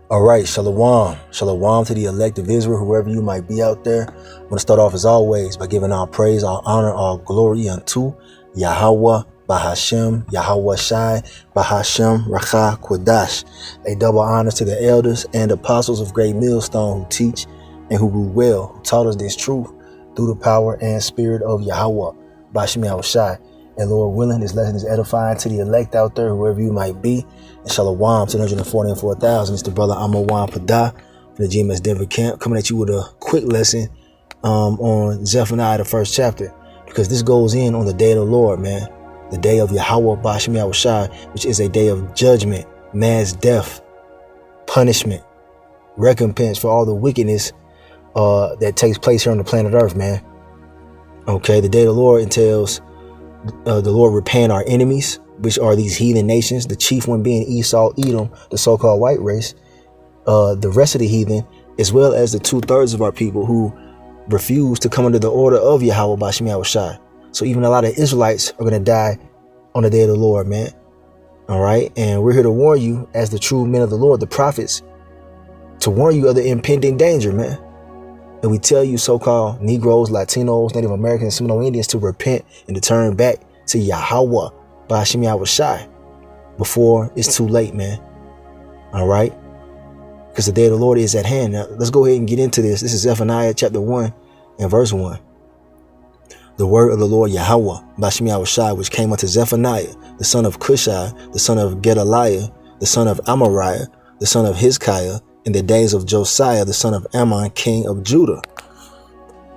All right, shalom. Shalom to the elect of Israel, whoever you might be out there. I want to start off as always by giving all praise, all honor, all glory unto Yahweh, Bahashem, Yahweh Shai, Bahashem, Racha, Quadash. A double honor to the elders and apostles of Great Millstone who teach and who rule well, who taught us this truth through the power and spirit of Yahweh, Bahashem, Yahweh Shai. And Lord willing, this lesson is edifying to the elect out there, whoever you might be. And shalom to 144,000. It's the brother Amawan Padah from the GMS Denver camp, coming at you with a quick lesson on Zephaniah, the first chapter, because this goes in on the day of the Lord, man. The day of Yahweh, Bahashem Yahweh Shai, which is a day of judgment, mass death, punishment, recompense for all the wickedness that takes place here on the planet Earth, man. Okay, the day of the Lord entails the Lord repaying our enemies, which are these heathen nations, the chief one being Esau, Edom, the so-called white race, the rest of the heathen, as well as the 2/3 of our people who refuse to come under the order of Yahweh Bahashem Yahweh Shai. So even a lot of Israelites are going to die on the day of the Lord, man. All right. And we're here to warn you as the true men of the Lord, the prophets, to warn you of the impending danger, man. And we tell you so-called Negroes, Latinos, Native Americans, and Seminole Indians to repent and to turn back to Yahweh, Bahashem Yahweh Shai, before it's too late, man. All right? Because the day of the Lord is at hand. Now, let's go ahead and get into this. This is Zephaniah chapter 1 and verse 1. The word of the Lord Yahweh, Bahashem Yahweh Shai, which came unto Zephaniah, the son of Cushai, the son of Gedaliah, the son of Amariah, the son of Hizkiah, in the days of Josiah, the son of Ammon, king of Judah.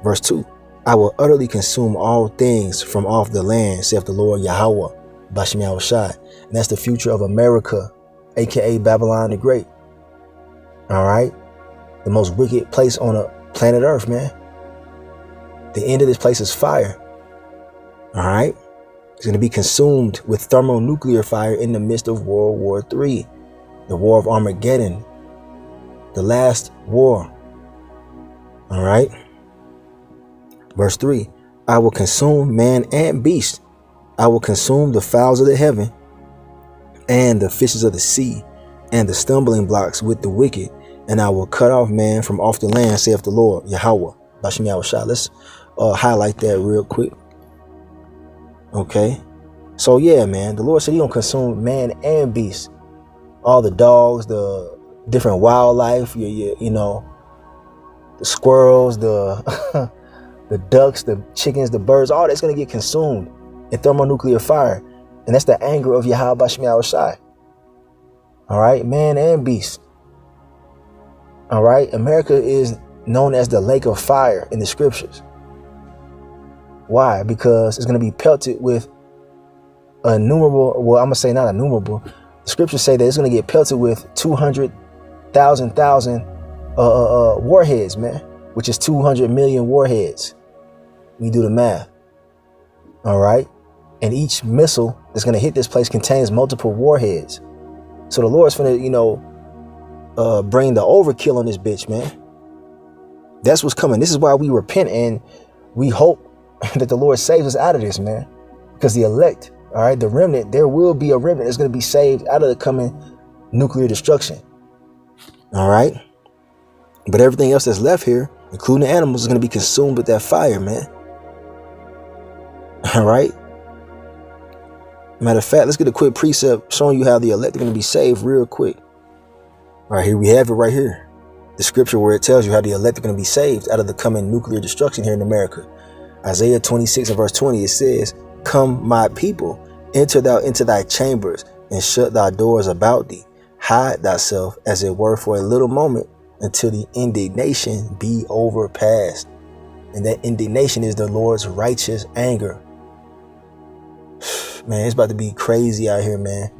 Verse 2. I will utterly consume all things from off the land, saith the Lord Yahweh, Bahashem Yahweh Shai. And that's the future of America, aka Babylon the Great. All right? The most wicked place on the planet Earth, man. The end of this place is fire. All right? It's going to be consumed with thermonuclear fire in the midst of World War III, the War of Armageddon. The last war. All right. Verse 3. I will consume man and beast. I will consume the fowls of the heaven and the fishes of the sea and the stumbling blocks with the wicked. And I will cut off man from off the land, saith the Lord, Yahweh, Bahashem Yahweh Shai. Let's highlight that real quick. Okay. So yeah, man, the Lord said he gonna consume man and beast. All the dogs, the different wildlife, you know, the squirrels, the the ducks, the chickens, the birds, all that's going to get consumed in thermonuclear fire. And that's the anger of Yahweh Bahashem Yahweh Shai. All right, man and beast. All right, America is known as the lake of fire in the scriptures. Why? Because it's going to be pelted with innumerable, well, I'm going to say not innumerable. The scriptures say that it's going to get pelted with 200,000 warheads, man, which is 200 million warheads. We do the math. All right. And each missile that's going to hit this place contains multiple warheads. So the Lord's going to, you know, bring the overkill on this bitch, man. That's what's coming. This is why we repent and we hope that the Lord saves us out of this, man. Because the elect, all right, the remnant, there will be a remnant that's going to be saved out of the coming nuclear destruction. All right. But everything else that's left here, including the animals, is going to be consumed with that fire, man. All right. Matter of fact, let's get a quick precept showing you how the elect are going to be saved real quick. All right, here we have it right here. The scripture where it tells you how the elect are going to be saved out of the coming nuclear destruction here in America. Isaiah 26 and verse 20, it says, come, my people, enter thou into thy chambers and shut thy doors about thee. Hide thyself as it were for a little moment until the indignation be overpassed. And that indignation is the Lord's righteous anger. Man, it's about to be crazy out here, man.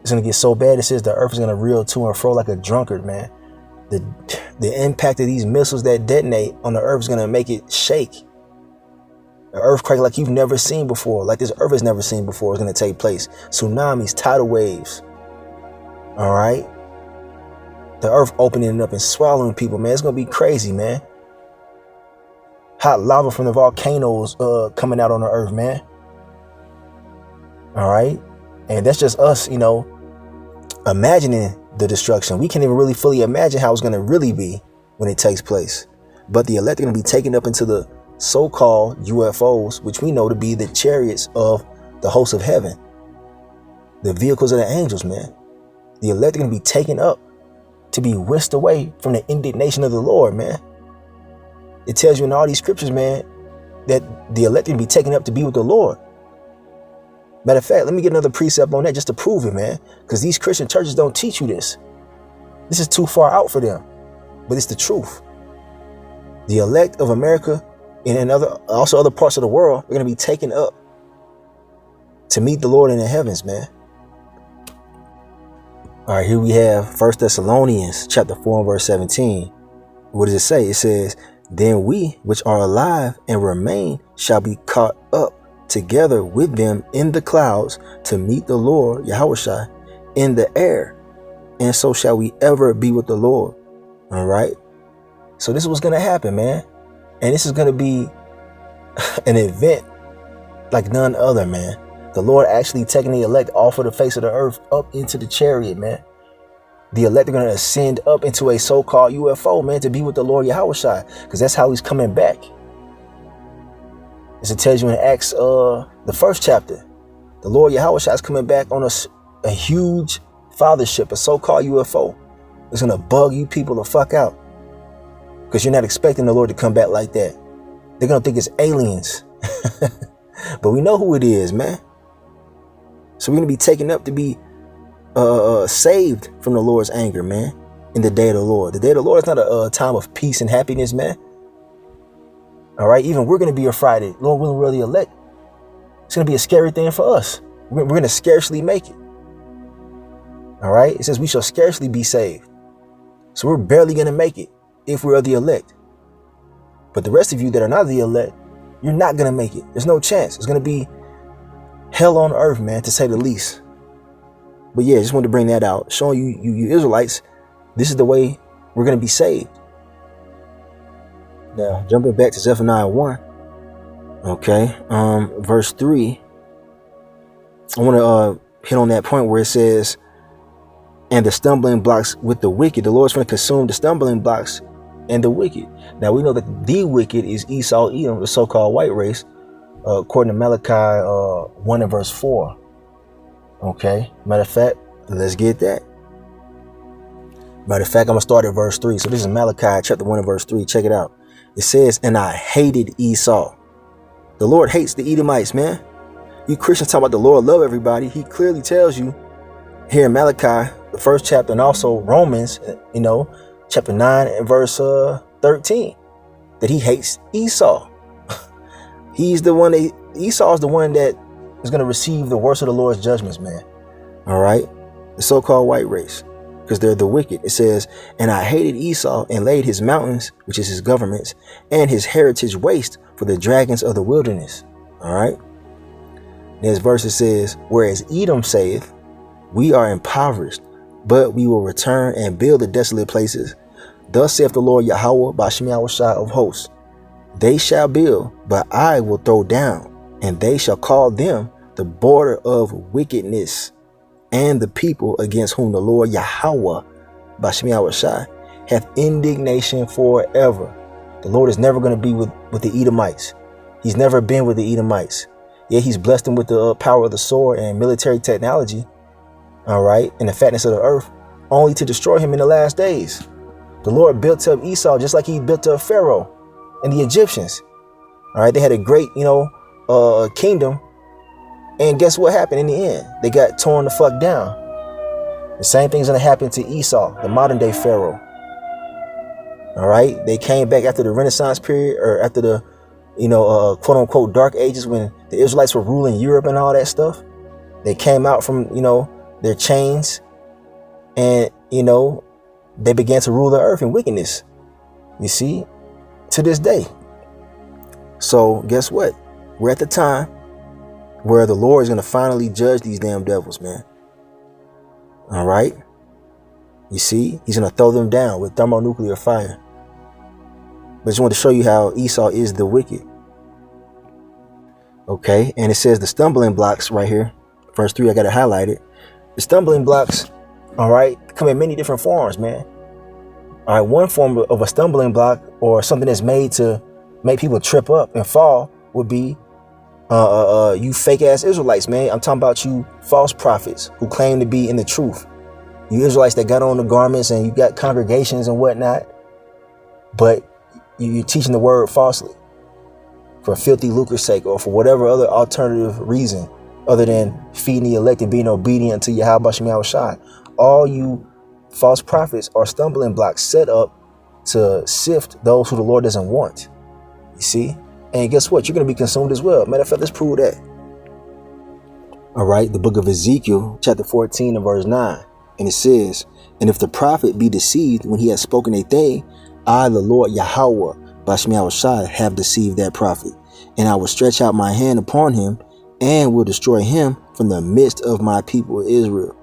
It's going to get so bad. It says the earth is going to reel to and fro like a drunkard, man. The impact of these missiles that detonate on the earth is going to make it shake. An earthquake like you've never seen before, like this earth has never seen before, is going to take place. Tsunamis, tidal waves. All right. The earth opening up and swallowing people, man. It's going to be crazy, man. Hot lava from the volcanoes coming out on the earth, man. All right. And that's just us, you know, imagining the destruction. We can't even really fully imagine how it's going to really be when it takes place. But the elect are going to be taken up into the so-called UFOs, which we know to be the chariots of the hosts of heaven, the vehicles of the angels, man. The elect are going to be taken up to be whisked away from the indignation of the Lord, man. It tells you in all these scriptures, man, that the elect are going to be taken up to be with the Lord. Matter of fact, let me get another precept on that just to prove it, man, because these Christian churches don't teach you this. This is too far out for them, but it's the truth. The elect of America and also other parts of the world are going to be taken up to meet the Lord in the heavens, man. All right, here we have 1 Thessalonians chapter 4 and verse 17. What does it say? It says, then we which are alive and remain shall be caught up together with them in the clouds to meet the Lord Yahushua in the air, and so shall we ever be with the Lord. All right, so this is what's gonna happen, man, and this is gonna be an event like none other, man. The Lord actually taking the elect off of the face of the earth up into the chariot, man. The elect are gonna ascend up into a so-called UFO, man, to be with the Lord Yahushua, because that's how he's coming back. As it tells you in Acts, the 1st chapter, the Lord Yahushua is coming back on a huge fathership, a so-called UFO. It's going to bug you people the fuck out, because you're not expecting the Lord to come back like that. They're going to think it's aliens. But we know who it is, man. So we're going to be taken up to be saved from the Lord's anger, man, in the day of the Lord. The day of the Lord is not a time of peace and happiness, man. All right, even we're going to be afraid. Lord willing, we're the elect. It's going to be a scary thing for us. We're going to scarcely make it. All right, it says we shall scarcely be saved. So we're barely going to make it if we're the elect. But the rest of you that are not the elect, you're not going to make it. There's no chance. It's going to be hell on earth, man, to say the least. But yeah, just wanted to bring that out, showing you Israelites, this is the way we're going to be saved. Now, jumping back to Zephaniah 1, okay, verse 3, I want to hit on that point where it says, and the stumbling blocks with the wicked. The Lord's going to consume the stumbling blocks and the wicked. Now, we know that the wicked is Esau, Edom, the so-called white race, according to Malachi 1 and verse 4. Okay, matter of fact, let's get that. Matter of fact, I'm going to start at verse 3. So this is Malachi chapter 1 and verse 3. Check it out. It says, and I hated Esau. The Lord hates the Edomites, man. You Christians talk about the Lord love everybody. He clearly tells you here in Malachi, the 1st chapter, and also Romans, chapter 9 and verse 13, that he hates Esau. He's the one Esau is the one that is going to receive the worst of the Lord's judgments, man. All right. The so-called white race, because they're the wicked. It says, and I hated Esau and laid his mountains, which is his governments, and his heritage waste for the dragons of the wilderness. All right. Next verse it says, whereas Edom saith, we are impoverished, but we will return and build the desolate places. Thus saith the Lord Yahweh Bashmi Yahushua of hosts, they shall build, but I will throw down, and they shall call them the border of wickedness, and the people against whom the Lord Yahweh Bashmi Yahushua hath indignation forever. The Lord is never going to be with the Edomites. He's never been with the Edomites. Yeah, he's blessed them with the power of the sword and military technology. All right. And the fatness of the earth, only to destroy him in the last days. The Lord built up Esau just like he built up Pharaoh and the Egyptians. All right. They had a great, kingdom. And guess what happened in the end? They got torn the fuck down. The same thing's going to happen to Esau, the modern day Pharaoh. All right. They came back after the Renaissance period, or after the, quote unquote dark ages, when the Israelites were ruling Europe and all that stuff. They came out from, their chains, and, they began to rule the earth in wickedness. You see, to this day. So guess what? We're at the time where the Lord is going to finally judge these damn devils, man. All right. You see, he's going to throw them down with thermonuclear fire. But I just want to show you how Esau is the wicked. Okay. And it says the stumbling blocks right here. Verse 3, I got it highlighted. The stumbling blocks All right, come in many different forms, man. All right, one form of a stumbling block or something that's made to make people trip up and fall would be you fake ass Israelites, man. I'm talking about you false prophets who claim to be in the truth. You Israelites that got on the garments and you got congregations and whatnot, but you're teaching the word falsely for filthy lucre's sake or for whatever other alternative reason other than feeding the elect and being obedient to Yahweh Shem Yahushai. All you false prophets are stumbling blocks set up to sift those who the Lord doesn't want. You see? And guess what? You're going to be consumed as well. Matter of fact, let's prove that. All right, the book of Ezekiel, chapter 14 and verse 9. And it says, and if the prophet be deceived when he has spoken a thing, I, the Lord Yahweh, Bashem Yahushai, have deceived that prophet. And I will stretch out my hand upon him and will destroy him from the midst of my people Israel.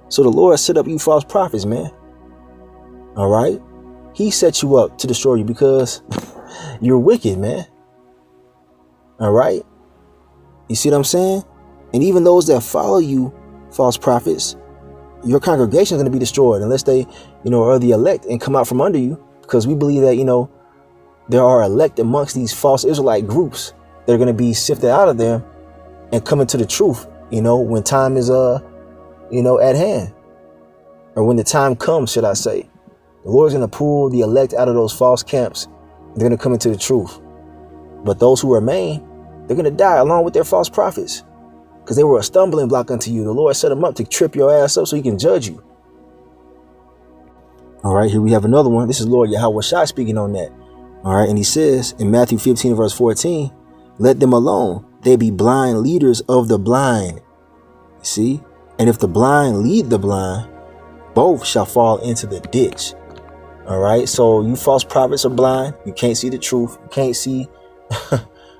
So the Lord set up you false prophets, man. All right. He set you up to destroy you because you're wicked, man. All right. You see what I'm saying? And even those that follow you, false prophets, your congregation is going to be destroyed unless they, are the elect and come out from under you. Because we believe that, there are elect amongst these false Israelite groups that are going to be sifted out of there and come into the truth, when time is, at hand, or when the time comes, should I say. The Lord's going to pull the elect out of those false camps. They're going to come into the truth. But those who remain, they're going to die along with their false prophets because they were a stumbling block unto you. The Lord set them up to trip your ass up so he can judge you. All right, here we have another one. This is Lord Yahweh Shai speaking on that. All right, and he says in Matthew 15, verse 14, let them alone. They be blind leaders of the blind. You see? And if the blind lead the blind, both shall fall into the ditch. All right. So you false prophets are blind. You can't see the truth. You can't see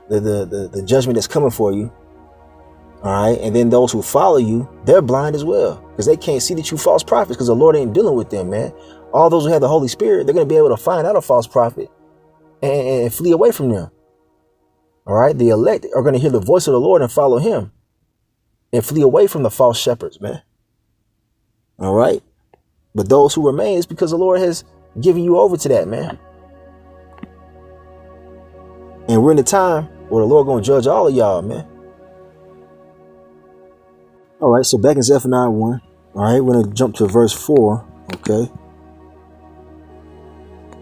the judgment that's coming for you. All right. And then those who follow you, they're blind as well because they can't see that you false prophets because the Lord ain't dealing with them, man. All those who have the Holy Spirit, they're going to be able to find out a false prophet and flee away from them. All right. The elect are going to hear the voice of the Lord and follow him and flee away from the false shepherds, man. All right. But those who remain is because the Lord has given you over to that, man. And we're in the time where the Lord going to judge all of y'all, man. All right. So back in Zephaniah 1. All right. We're going to jump to verse 4. Okay.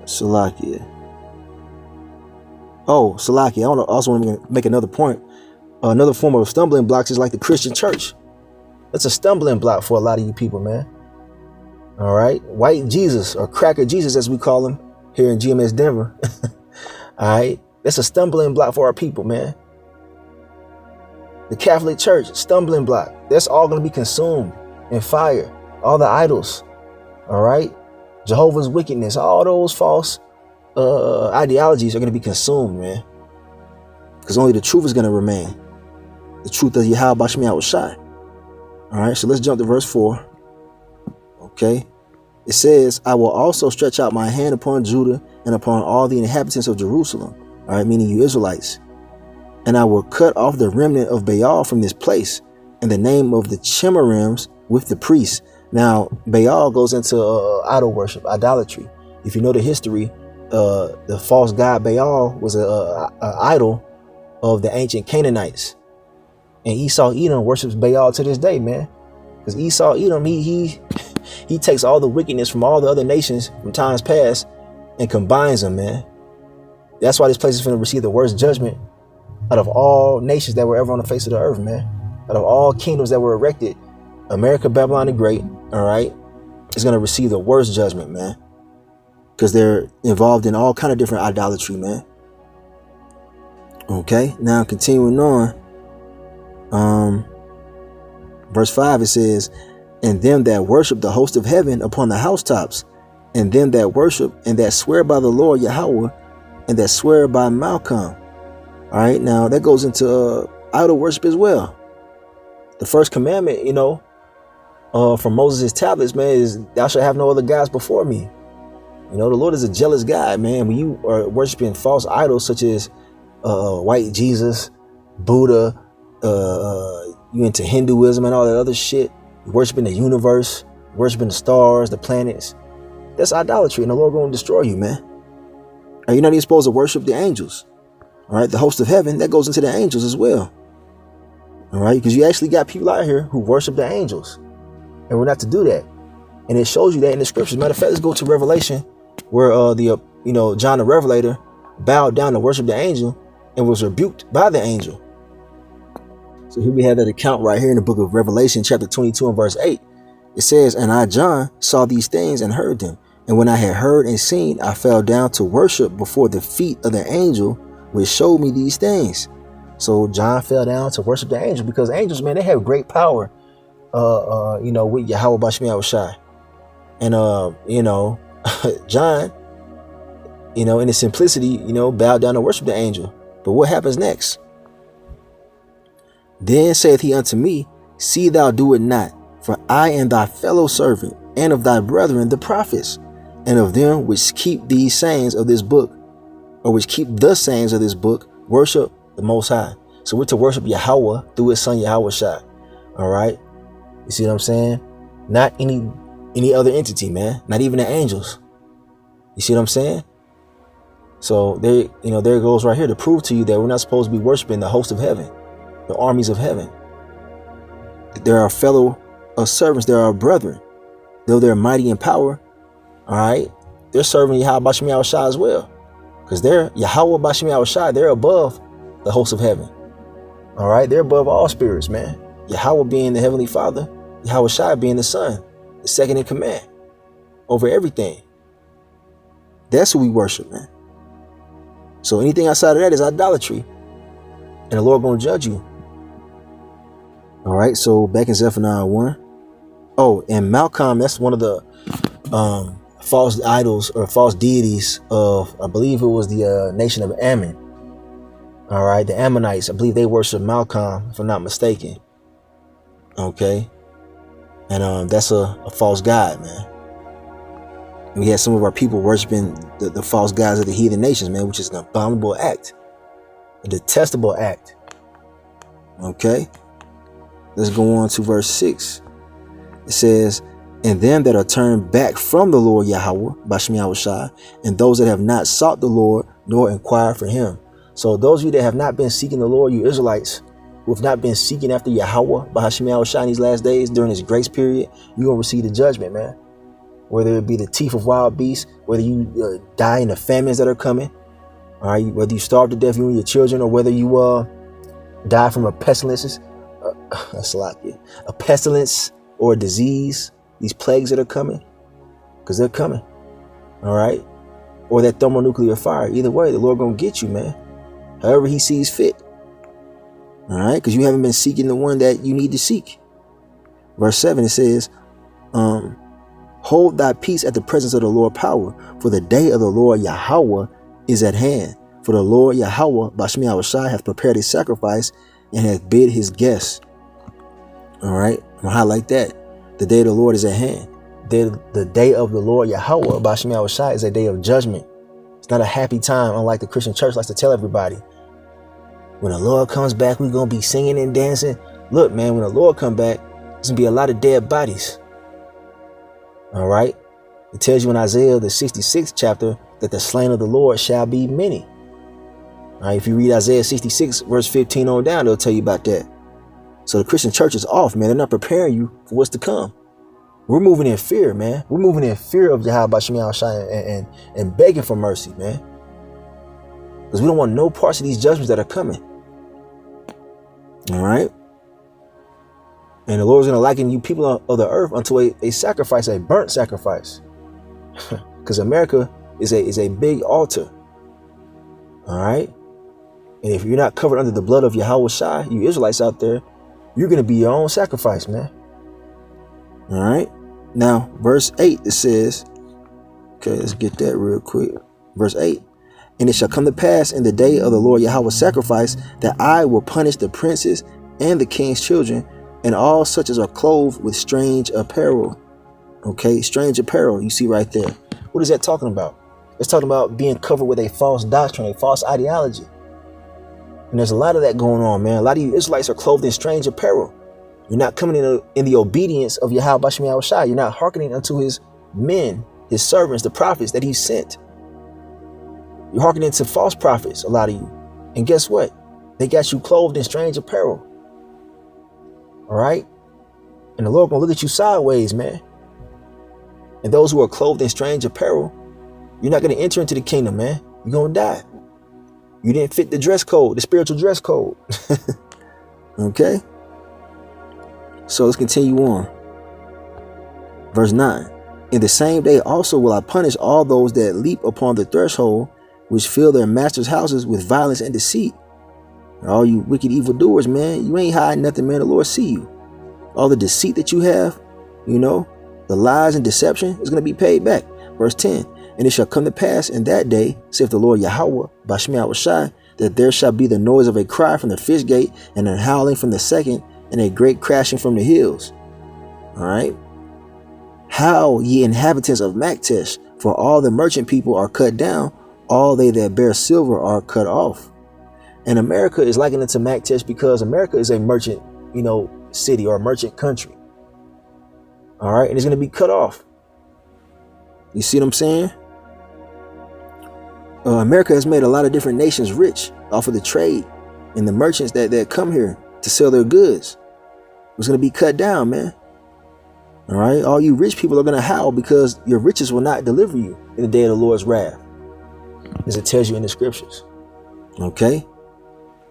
Salakia. Oh, Salakia. I also want to make another point. Another form of stumbling blocks is like the Christian church. That's a stumbling block for a lot of you people, man. All right. White Jesus, or cracker Jesus, as we call him here in GMS Denver. All right. That's a stumbling block for our people, man. The Catholic Church, stumbling block. That's all going to be consumed in fire. All the idols. All right. Jehovah's wickedness, all those false ideologies are going to be consumed, man. Because only the truth is going to remain. The truth of Yahweh Bashem Yahushai. All right, so let's jump to verse 4. Okay. It says, I will also stretch out my hand upon Judah and upon all the inhabitants of Jerusalem. All right, meaning you Israelites. And I will cut off the remnant of Baal from this place in the name of the Chemarims with the priests. Now, Baal goes into idol worship, idolatry. If you know the history, the false god Baal was an idol of the ancient Canaanites. And Esau Edom worships Baal to this day, man. Because Esau Edom, he takes all the wickedness from all the other nations from times past and combines them, man. That's why this place is going to receive the worst judgment out of all nations that were ever on the face of the earth, man. Out of all kingdoms that were erected, America, Babylon the Great, all right, is going to receive the worst judgment, man. Because they're involved in all kind of different idolatry, man. Okay, now continuing on. Verse 5, it says, and them that worship the host of heaven upon the housetops, and them that worship and that swear by the Lord Yahweh, and that swear by Malcolm. All right, now that goes into idol worship as well. The first commandment, from Moses' tablets, man, is thou shalt have no other gods before me. The Lord is a jealous God, man. When you are worshiping false idols such as white Jesus, Buddha, you into Hinduism and all that other shit, you worshiping the universe, worshiping the stars, the planets. That's idolatry, and the Lord going to destroy you, man. Are you not even supposed to worship the angels? All right, the host of heaven, that goes into the angels as well. All right, because you actually got people out here who worship the angels, and we're not to do that. And it shows you that in the scriptures. Matter of fact, let's go to Revelation, where John the Revelator bowed down to worship the angel and was rebuked by the angel. So here we have that account right here in the book of Revelation, chapter 22 and verse 8. It says, "And I, John, saw these things and heard them. And when I had heard and seen, I fell down to worship before the feet of the angel which showed me these things." So John fell down to worship the angel, because angels, man, they have great power, with Yahweh Bashmi Shai. And, John, in his simplicity, bowed down to worship the angel. But what happens next? "Then saith he unto me, See thou do it not, for I am thy fellow servant, and of thy brethren the prophets, and of them which keep these sayings of this book," or which keep the sayings of this book, "worship the Most High." So we're to worship Yahweh through his son Yahweh Shai. All right. You see what I'm saying? Not any other entity, man. Not even the angels. You see what I'm saying? So there it goes right here to prove to you that we're not supposed to be worshiping the host of heaven, the armies of heaven. There are fellow servants, there are brethren. Though they're mighty in power, all right, they're serving Yahweh Bashmi Al Shai as well. Because they're Yahweh Bashmi Al Shai, they're above the host of heaven. All right, they're above all spirits, man. Yahweh being the Heavenly Father, Yahweh Shai being the Son, the second in command over everything. That's who we worship, man. So anything outside of that is idolatry, and the Lord gonna judge you. All right, so back in Zephaniah 1. Oh, and Malcolm, that's one of the false idols or false deities of, I believe it was the nation of Ammon. All right, the Ammonites, I believe they worship Malcolm, if I'm not mistaken. Okay, and that's a false god, man. We had some of our people worshiping the false gods of the heathen nations, man, which is an abominable act, a detestable act. Okay, let's go on to verse 6. It says, "And them that are turned back from the Lord Yahweh, Bashmi Shai, and those that have not sought the Lord, nor inquired for him." So those of you that have not been seeking the Lord, you Israelites, who have not been seeking after Yahweh, Bashmi Shai, in these last days, during this grace period, you're going to receive the judgment, man. Whether it be the teeth of wild beasts, whether you die in the famines that are coming, all right, whether you starve to death, you and your children, or whether you die from a pestilence, a pestilence or a disease, these plagues that are coming, because they're coming, all right, or that thermonuclear fire. Either way, the Lord gonna get you, man, however he sees fit, all right, because you haven't been seeking the one that you need to seek. Verse 7, it says, "Hold thy peace at the presence of the Lord power, for the day of the Lord Yahweh is at hand. For the Lord Yahweh, Bashmi Shai, hath prepared a sacrifice and hath bid his guests." All right, I'm gonna highlight that. The day of the Lord is at hand. The day of the Lord Yahweh, Bashmi Shai, is a day of judgment. It's not a happy time, unlike the Christian church likes to tell everybody. When the Lord comes back, we're gonna be singing and dancing. Look, man, when the Lord come back, there's gonna be a lot of dead bodies. All right, it tells you in Isaiah the 66th chapter that the slain of the Lord shall be many. All right, if you read Isaiah 66 verse 15 on down, they'll tell you about that. So the Christian church is off, man. They're not preparing you for what's to come. We're moving in fear, man. We're moving in fear of Yahweh Bashmi Shai and begging for mercy, man, because we don't want no parts of these judgments that are coming. All right. And the Lord's going to liken you people of the earth unto a sacrifice, a burnt sacrifice. Because America is a big altar. All right. And if you're not covered under the blood of Yahweh Shai, you Israelites out there, you're going to be your own sacrifice, man. All right. Now, verse 8, it says, okay, let's get that real quick. Verse 8. "And it shall come to pass in the day of the Lord Yahweh's sacrifice that I will punish the princes and the king's children, and all such as are clothed with strange apparel." Okay, strange apparel, you see right there. What is that talking about? It's talking about being covered with a false doctrine, a false ideology. And there's a lot of that going on, man. A lot of you Israelites are clothed in strange apparel. You're not coming in the obedience of Yahweh Bashmi Awashai. You're not hearkening unto his men, his servants, the prophets that he sent. You're hearkening to false prophets, a lot of you. And guess what? They got you clothed in strange apparel. All right? And the Lord gonna look at you sideways, man. And those who are clothed in strange apparel, you're not gonna enter into the kingdom, man. You're gonna die. You didn't fit the dress code, the spiritual dress code. Okay? So let's continue on. Verse 9. In the same day also will I punish all those that leap upon the threshold, which fill their master's houses with violence and deceit. All you wicked evildoers, man, you ain't hiding nothing, man. The Lord see you. All the deceit that you have, the lies and deception is going to be paid back. Verse 10. And it shall come to pass in that day, saith the Lord Yahweh, Bashmi Awashai, that there shall be the noise of a cry from the fish gate, and a howling from the second, and a great crashing from the hills. All right. Howl, ye inhabitants of Maktesh, for all the merchant people are cut down, all they that bear silver are cut off. And America is likened unto Maktesh because America is a merchant, city or a merchant country. All right. And it's going to be cut off. You see what I'm saying? America has made a lot of different nations rich off of the trade and the merchants that come here to sell their goods. It's going to be cut down, man. All right. All you rich people are going to howl because your riches will not deliver you in the day of the Lord's wrath, as it tells you in the scriptures. Okay.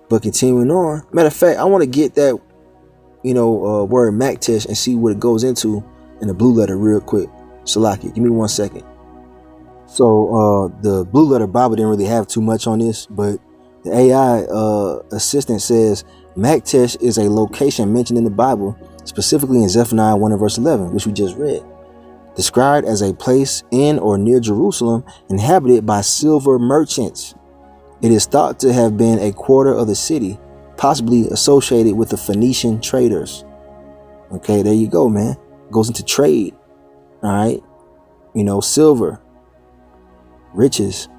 But continuing on, matter of fact, I want to get that, word Maktesh and see what it goes into in the blue letter real quick. Salaki, give me 1 second. So the blue letter Bible didn't really have too much on this, but the AI assistant says Maktesh is a location mentioned in the Bible, specifically in Zephaniah 1 and verse 11, which we just read. Described as a place in or near Jerusalem inhabited by silver merchants. It is thought to have been a quarter of the city, possibly associated with the Phoenician traders. Okay, there you go, man. Goes into trade. All right. Silver, riches.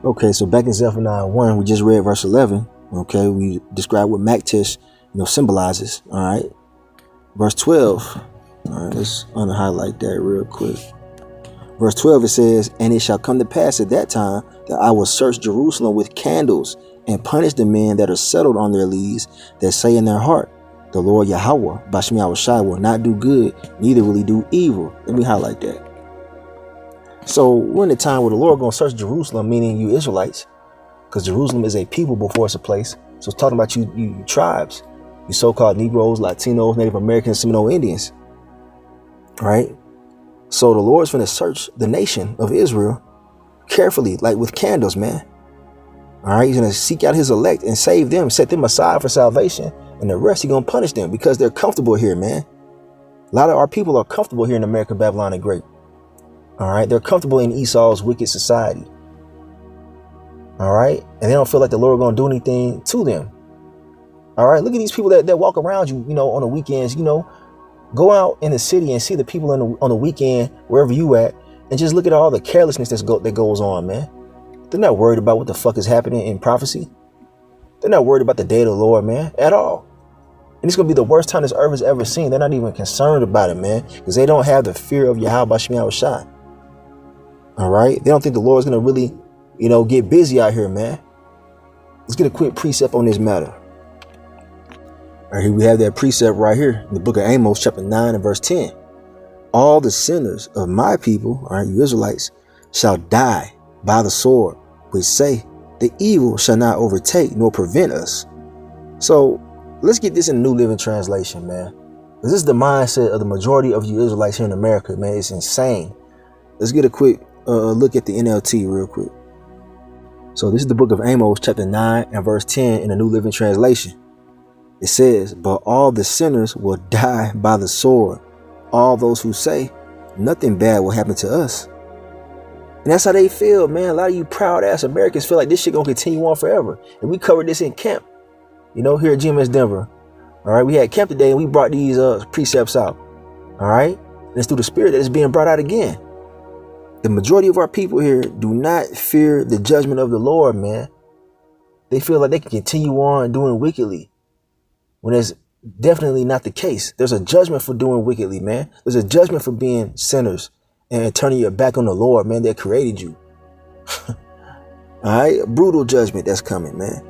Okay, so back in Zephaniah 1, we just read verse 11. Okay, we described what Maktesh, symbolizes. All right. Verse 12. All right, let's unhighlight that real quick. Verse 12, it says, and it shall come to pass at that time that I will search Jerusalem with candles and punish the men that are settled on their lees, that say in their heart, the Lord Yahweh, Bashmi Awashai, will not do good, neither will he do evil. Let me highlight that. So we're in the time where the Lord going to search Jerusalem, meaning you Israelites, because Jerusalem is a people before it's a place. So it's talking about you tribes, you so-called Negroes, Latinos, Native Americans, Seminole Indians. All right. So the Lord's going to search the nation of Israel carefully, like with candles, man. All right. He's going to seek out his elect and save them, set them aside for salvation. And the rest, he's going to punish them because they're comfortable here, man. A lot of our people are comfortable here in America, Babylon the Great. All right. They're comfortable in Esau's wicked society. All right. And they don't feel like the Lord going to do anything to them. All right. Look at these people that walk around you, on the weekends, go out in the city and see the people on the weekend, wherever you at, and just look at all the carelessness that goes on, man. They're not worried about what the fuck is happening in prophecy. They're not worried about the day of the Lord, man, at all. And it's going to be the worst time this earth has ever seen. They're not even concerned about it, man, because they don't have the fear of Yahweh Bashmi Awashai. All right. They don't think the Lord's going to really, get busy out here, man. Let's get a quick precept on this matter. All right, here we have that precept right here in the book of Amos, chapter 9 and verse 10. All the sinners of my people, all right, you Israelites, shall die by the sword, which say, the evil shall not overtake nor prevent us. So let's get this in the New Living Translation, man. This is the mindset of the majority of you Israelites here in America, man. It's insane. Let's get a quick look at the NLT real quick. So this is the book of Amos, chapter 9 and verse 10 in the New Living Translation. It says, but all the sinners will die by the sword. All those who say nothing bad will happen to us. And that's how they feel, man. A lot of you proud ass Americans feel like this shit gonna continue on forever. And we covered this in camp, here at GMS Denver. All right. We had camp today and we brought these precepts out. All right. And it's through the spirit that it's being brought out again. The majority of our people here do not fear the judgment of the Lord, man. They feel like they can continue on doing wickedly when there's definitely not the case. There's a judgment for doing wickedly, man. There's a judgment for being sinners and turning your back on the Lord, man, that created you. All right, a brutal judgment that's coming, man.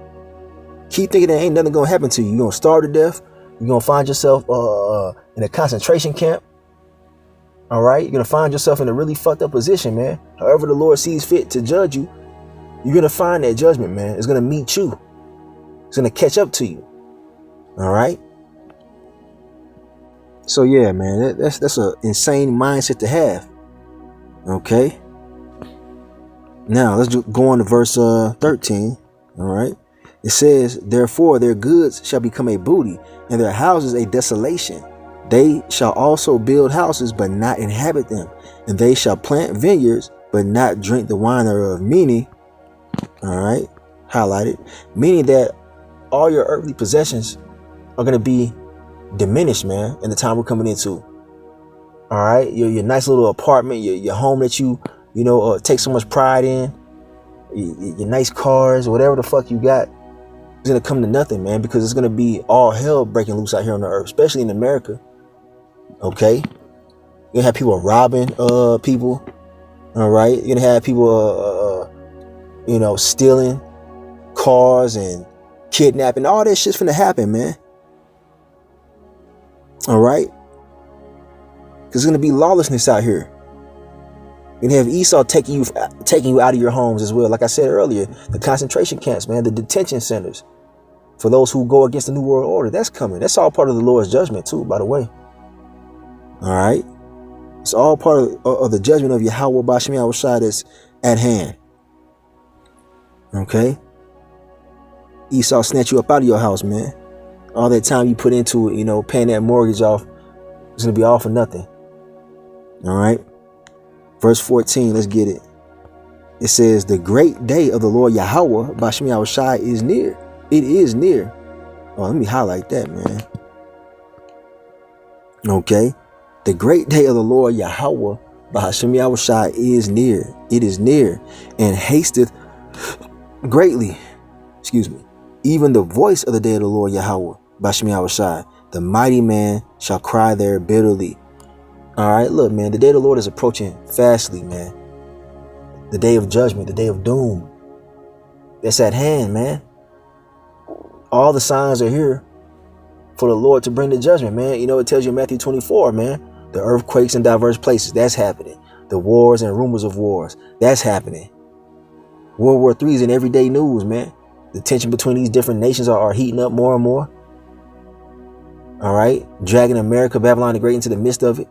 Keep thinking that ain't nothing gonna happen to you. You're gonna starve to death. You're gonna find yourself in a concentration camp. All right, you're gonna find yourself in a really fucked up position, man. However the Lord sees fit to judge you, you're gonna find that judgment, man. It's gonna meet you. It's gonna catch up to you. All right. So yeah, man, that's an insane mindset to have. Okay. Now let's go on to verse 13. All right. It says, therefore their goods shall become a booty, and their houses a desolation. They shall also build houses, but not inhabit them, and they shall plant vineyards, but not drink the wine thereof. Meaning, all right, highlighted, meaning that all your earthly possessions are going to be diminished, man, in the time we're coming into. All right, your nice little apartment, your home that you take so much pride in, your nice cars, whatever the fuck you got, it's gonna come to nothing, man, because it's gonna be all hell breaking loose out here on the earth, especially in America. Okay, you're gonna have people robbing people. All right, you're gonna have people stealing cars and kidnapping. All that shit's gonna happen, man. All right, because there's gonna be lawlessness out here. You're gonna have Esau taking you out of your homes as well. Like I said earlier, the concentration camps, man, the detention centers for those who go against the New World Order. That's coming. That's all part of the Lord's judgment too, by the way. All right, it's all part of the judgment of Yahweh Bashmi Awashai that's at hand. Okay, Esau snatch you up out of your house, man. All that time you put into it, paying that mortgage off, it's gonna be all for nothing. All right. Verse 14, let's get it. It says, the great day of the Lord Yahweh Bashmi Awashai is near. It is near. Oh, let me highlight that, man. Okay. The great day of the Lord Yahweh Bashmi Awashai is near. It is near and hasteth greatly. Excuse me. Even the voice of the day of the Lord Yahweh Bashmi Awashai, the mighty man shall cry there bitterly. All right, look, man, the day of the Lord is approaching fastly, man. The day of judgment, the day of doom. That's at hand, man. All the signs are here for the Lord to bring the judgment, man. It tells you in Matthew 24, man, the earthquakes in diverse places, that's happening. The wars and rumors of wars, that's happening. World War III is in everyday news, man. The tension between these different nations are heating up more and more. All right, dragging America, Babylon the Great into the midst of it.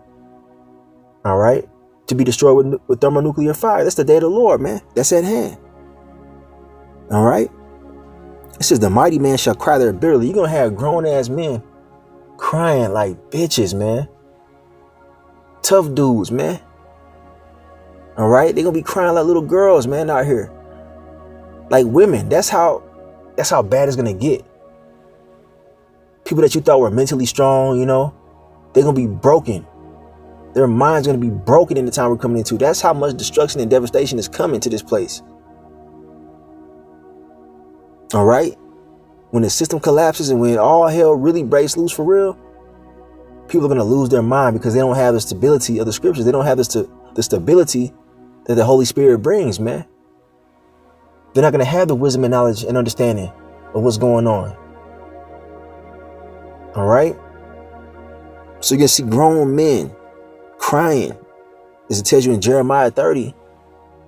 All right, to be destroyed with thermonuclear fire. That's the day of the Lord, man. That's at hand. All right. It says the mighty man shall cry there bitterly. You're going to have grown ass men crying like bitches, man. Tough dudes, man. All right. They're going to be crying like little girls, man, out here. Like women. That's how bad it's going to get. People that you thought were mentally strong, they're going to be broken. Their mind's going to be broken in the time we're coming into. That's how much destruction and devastation is coming to this place. All right. When the system collapses and when all hell really breaks loose for real, people are going to lose their mind because they don't have the stability of the scriptures. They don't have the stability that the Holy Spirit brings, man. They're not going to have the wisdom and knowledge and understanding of what's going on. All right. So you can see grown men crying, as it tells you in Jeremiah 30.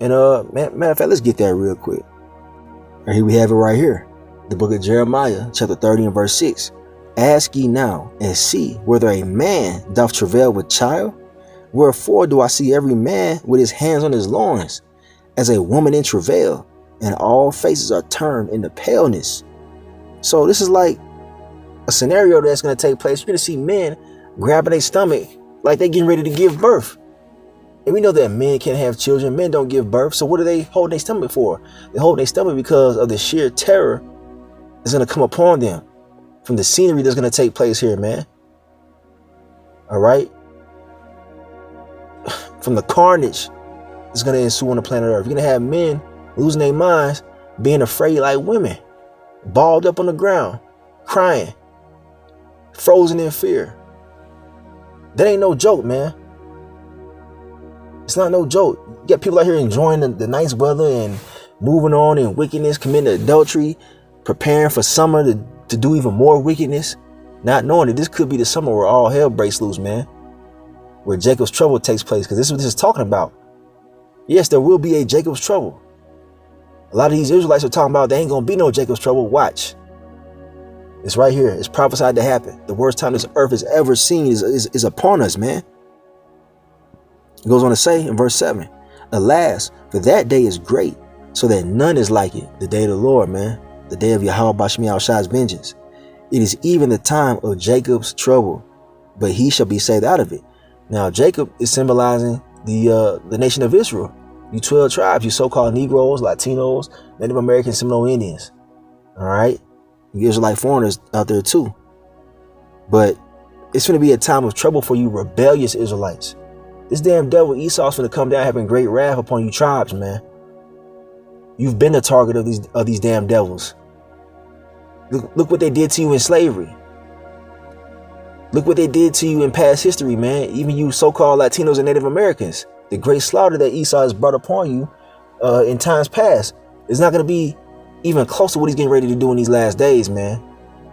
And matter of fact, let's get that real quick. And here we have it right here. The book of Jeremiah, chapter 30 and verse 6. Ask ye now and see whether a man doth travail with child. Wherefore do I see every man with his hands on his loins, as a woman in travail, and all faces are turned into paleness. So this is like a scenario that's going to take place. You're going to see men grabbing their stomach like they're getting ready to give birth. And we know that men can't have children. Men don't give birth. So what are they holding their stomach for? They're holding their stomach because of the sheer terror that's going to come upon them from the scenery that's going to take place here, man. All right. From the carnage that's going to ensue on the planet Earth. You're going to have men losing their minds, being afraid like women, balled up on the ground, crying. frozen in fear. That ain't no joke, man. It's not no joke. You got people out here enjoying the nice weather and moving on in wickedness, committing adultery, preparing for summer to do even more wickedness, not knowing that this could be the summer where all hell breaks loose, man. Where Jacob's trouble takes place, because this is what this is talking about. Yes, there will be a Jacob's trouble. A lot of these Israelites are talking about there ain't gonna be no Jacob's trouble. Watch. It's right here. It's prophesied to happen. The worst time this earth has ever seen is upon us, man. It goes on to say in verse 7, alas, for that day is great, so that none is like it. The day of the Lord, man. The day of Yahweh Bashmi Al-Shai's vengeance. It is even the time of Jacob's trouble, but he shall be saved out of it. Now, Jacob is symbolizing the nation of Israel. You 12 tribes, you so-called Negroes, Latinos, Native Americans, Seminole Indians. All right? You Israelite foreigners out there too. But it's going to be a time of trouble for you rebellious Israelites. This damn devil Esau's going to come down having great wrath upon you tribes, man. You've been the target of these damn devils. Look what they did to you in slavery. Look what they did to you in past history, man. Even you so-called Latinos and Native Americans. The great slaughter that Esau has brought upon you in times past is not going to be even close to what he's getting ready to do in these last days, man.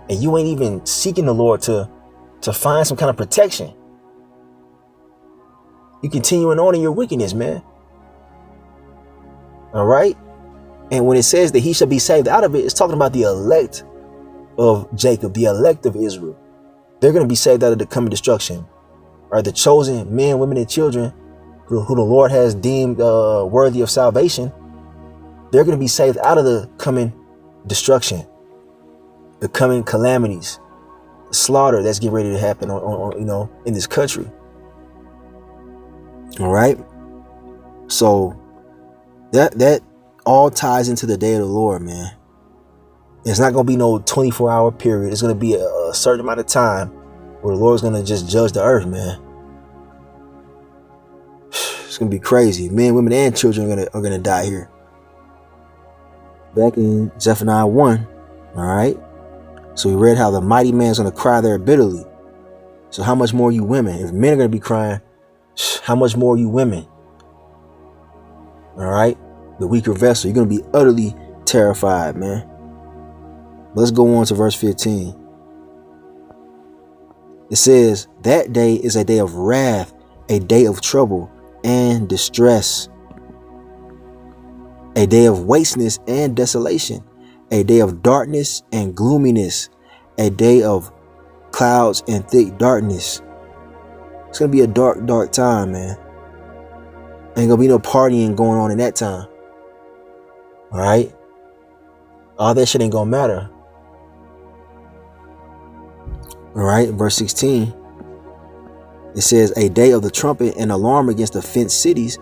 And you ain't even seeking the Lord to find some kind of protection. You continuing on in your wickedness, man. All right? And when it says that he shall be saved out of it, it's talking about the elect of Jacob, the elect of Israel. They're going to be saved out of the coming destruction. Right? The chosen men, women, and children who the Lord has deemed worthy of salvation. They're going to be saved out of the coming destruction, the coming calamities, the slaughter that's getting ready to happen on in this country. All right. So that all ties into the day of the Lord, man. It's not going to be no 24-hour period. It's going to be a certain amount of time where the Lord's going to just judge the earth, man. It's going to be crazy. Men, women, and children are going to die here. Back in Zephaniah 1, all right? So we read how the mighty man's going to cry there bitterly. So how much more you women? If men are going to be crying, how much more you women? All right? The weaker vessel, you're going to be utterly terrified, man. Let's go on to verse 15. It says, that day is a day of wrath, a day of trouble and distress, a day of wasteness and desolation, a day of darkness and gloominess, a day of clouds and thick darkness. It's going to be a dark, dark time, man. Ain't going to be no partying going on in that time. All right? All that shit ain't going to matter. All right, verse 16. It says, a day of the trumpet and alarm against the fenced cities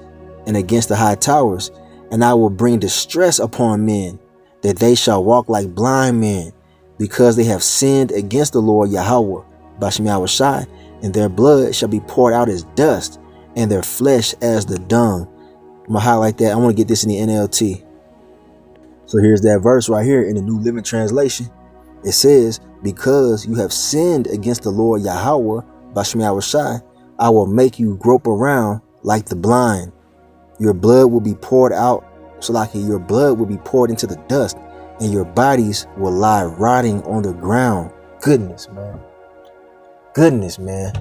and against the high towers. And I will bring distress upon men, that they shall walk like blind men, because they have sinned against the Lord Yahweh, Bashmi Al-Shai, and their blood shall be poured out as dust, and their flesh as the dung. I'm going to highlight that. I want to get this in the NLT. So here's that verse right here in the New Living Translation. It says, because you have sinned against the Lord Yahweh, Bashmi Al-Shai, I will make you grope around like the blind. Your blood will be poured out, so like your blood will be poured into the dust, and your bodies will lie rotting on the ground. Goodness, man. Goodness, man.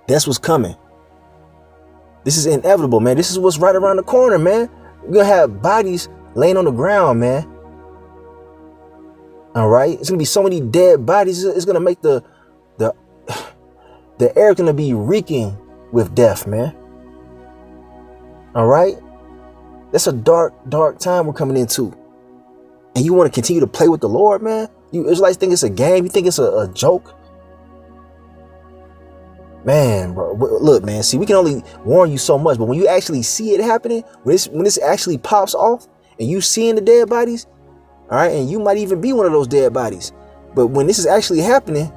That's what's coming. This is inevitable, man. This is what's right around the corner, man. We're going to have bodies laying on the ground, man. All right. It's going to be so many dead bodies. It's going to make the air going to be reeking with death, man. All right. That's a dark, dark time we're coming into. And you want to continue to play with the Lord, man? You Israelites think it's a game? You think it's a joke? Man, bro, look, man. See, we can only warn you so much, but when you actually see it happening, when this actually pops off and you seeing the dead bodies, all right, and you might even be one of those dead bodies. But when this is actually happening,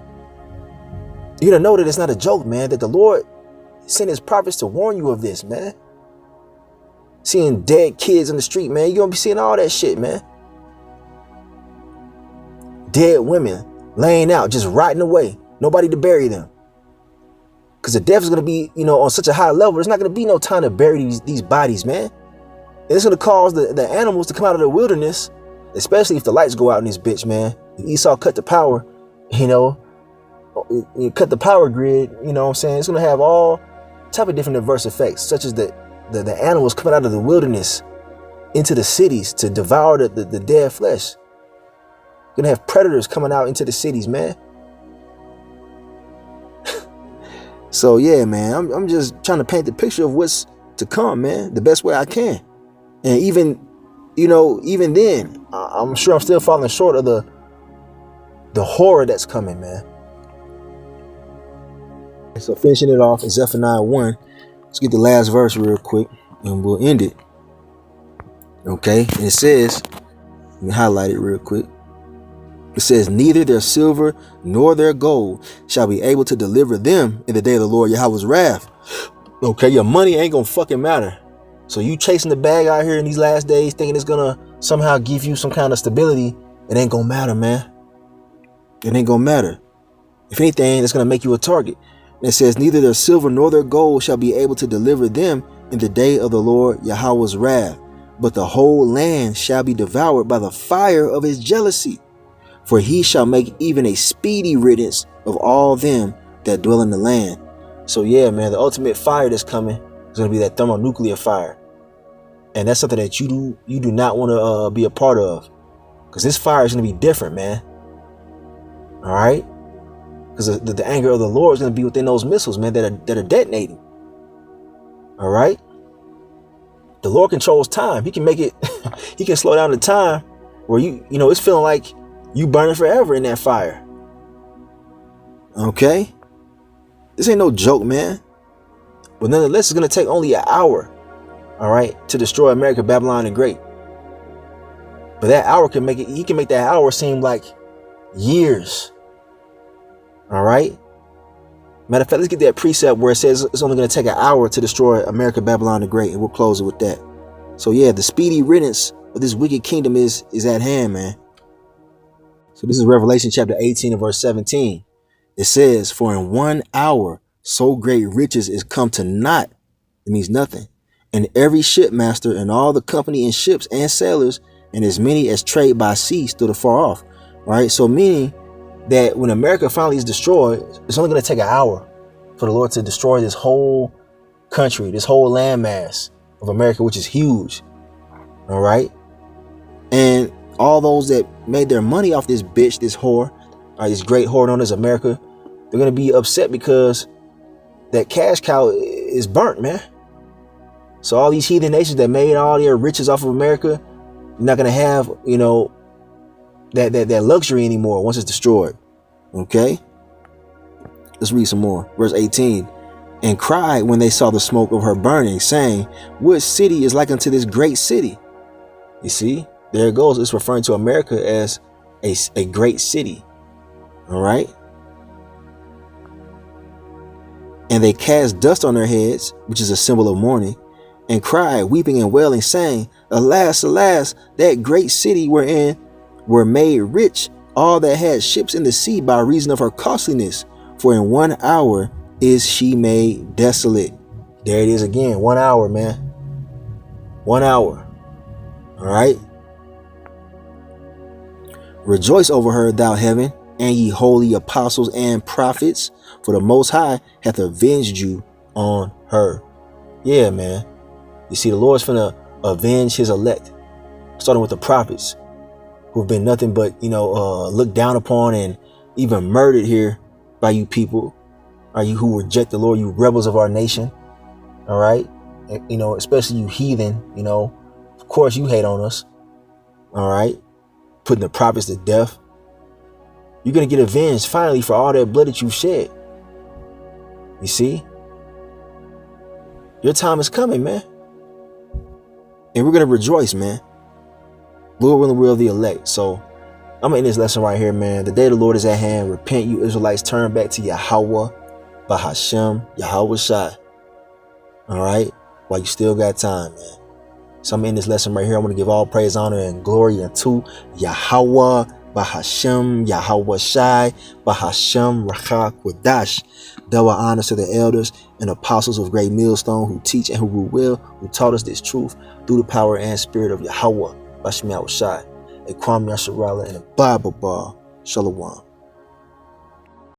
you're going to know that it's not a joke, man, that the Lord sent his prophets to warn you of this, man. Seeing dead kids in the street, man. You're going to be seeing all that shit, man. Dead women laying out, just rotting away. Nobody to bury them. Because the death is going to be, on such a high level. There's not going to be no time to bury these bodies, man. And it's going to cause the animals to come out of the wilderness, especially if the lights go out in this bitch, man. Esau cut the power, you cut the power grid, you know what I'm saying? It's going to have all type of different adverse effects, such as the animals coming out of the wilderness into the cities to devour the dead flesh. You're going to have predators coming out into the cities, man. So yeah, man, I'm just trying to paint the picture of what's to come, man, the best way I can. And even then, I'm sure I'm still falling short of the horror that's coming, man. So finishing it off in Zephaniah 1, let's get the last verse real quick and we'll end it. Okay, and it says, let me highlight it real quick. It says, neither their silver nor their gold shall be able to deliver them in the day of the Lord Yahweh's wrath. Okay, your money ain't gonna fucking matter. So you chasing the bag out here in these last days thinking it's gonna somehow give you some kind of stability. It ain't gonna matter, man. It ain't gonna matter. If anything, it's gonna make you a target. And it says, neither their silver nor their gold shall be able to deliver them in the day of the Lord Yahweh's wrath. But the whole land shall be devoured by the fire of his jealousy. For he shall make even a speedy riddance of all them that dwell in the land. So yeah, man, the ultimate fire that's coming is going to be that thermonuclear fire. And that's something that you do not want to be a part of. Because this fire is going to be different, man. All right? Because the anger of the Lord is going to be within those missiles, man, that are detonating. All right? The Lord controls time. He can make it, he can slow down the time where it's feeling like you burning forever in that fire. Okay? This ain't no joke, man. But nonetheless, it's going to take only an hour, all right, to destroy America, Babylon, and Great. But that hour he can make that hour seem like years. All right? Matter of fact, let's get that precept where it says it's only going to take an hour to destroy America, Babylon, the Great, and we'll close it with that. So yeah, the speedy riddance of this wicked kingdom is at hand, man. So this is Revelation chapter 18 and verse 17. It says, for in 1 hour so great riches is come to naught. It means nothing. And every shipmaster and all the company in ships and sailors and as many as trade by sea stood afar off. Right? So meaning that when America finally is destroyed, it's only going to take an hour for the Lord to destroy this whole country, this whole landmass of America, which is huge. All right. And all those that made their money off this bitch, this whore, this great whore known as America, they're going to be upset because that cash cow is burnt, man. So all these heathen nations that made all their riches off of America, they're not going to have, that luxury anymore once it's destroyed. Okay. Let's read some more. Verse 18. And cried when they saw the smoke of her burning, saying, what city is like unto this great city? You see, there it goes. It's referring to America as a great city. All right. And they cast dust on their heads, which is a symbol of mourning, and cried, weeping and wailing, saying, alas, alas, that great city wherein were made rich all that had ships in the sea by reason of her costliness. For in 1 hour is she made desolate. There it is again. 1 hour, man. 1 hour. All right. Rejoice over her, thou heaven, and ye holy apostles and prophets, for the Most High hath avenged you on her. Yeah, man. You see, the Lord's finna avenge his elect, starting with the prophets, who've been nothing but, looked down upon and even murdered here by you people. Are you who reject the Lord, you rebels of our nation? All right. And, especially you heathen, of course you hate on us. All right. Putting the prophets to death. You're going to get avenged finally for all that blood that you've shed. You see? Your time is coming, man. And we're going to rejoice, man. Lord willing, will the elect. So I'm going to end this lesson right here, man. The day of the Lord is at hand. Repent, you Israelites. Turn back to Yahweh, Bahashem, Yahweh Shai. All right? While you still got time, man. So I'm going to end this lesson right here. I want to give all praise, honor, and glory unto Yahweh, Bahashem Yahweh Shai Bahashem Rakha Kwadash. Double honors to the elders and apostles of Great Millstone who teach and who rule, who taught us this truth through the power and spirit of Yahweh Bashim Yahweh Shai, a Kwam Yasharala and a Bible Bar. Shalom.